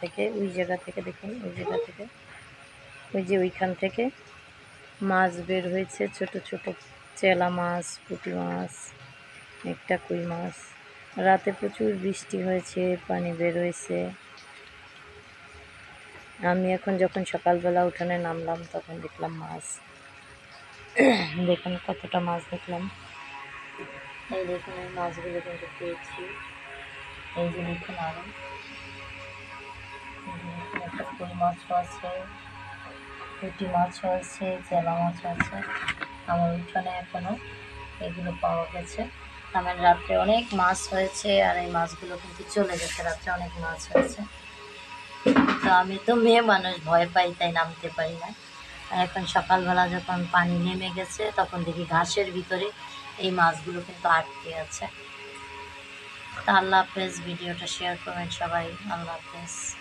থেকে ওই জায়গা থেকে দেখুন, ওই জায়গা থেকে ওই যে ওইখান থেকে মাছ বের হয়েছে, ছোট ছোট চেলা মাছ, পুঁটি মাছ, একটা কই মাছ। রাতে প্রচুর বৃষ্টি হয়েছে, পানি বের হয়েছে। আমি এখন যখন সকালবেলা উঠানে নামলাম তখন দেখলাম মাছ। দেখুন কতটা মাছ দেখলাম। এই দেখুন এই মাছগুলো কিন্তু পেয়েছি। এই যে দেখুন আরো একটা কই মাছও আছে, পুঁটি মাছও আছে, চেলা মাছও আছে। আমার উঠানে এখনো এগুলো পাওয়া গেছে। আমার রাত্রে অনেক মাছ হয়েছে, আর এই মাছগুলো কিন্তু চলে গেছে। রাত্রে অনেক মাছ হয়েছে, তো আমি তো মেয়ে মানুষ, ভয় পাই, তাই নামতে পারি না। আর এখন সকালবেলা যখন পানি নেমে গেছে তখন দেখি ঘাসের ভিতরে এই মাছগুলো কিন্তু আটকে আছে। তা আল্লাহ হাফেজ। ভিডিওটা শেয়ার করবেন সবাই। আল্লাহ হাফেজ।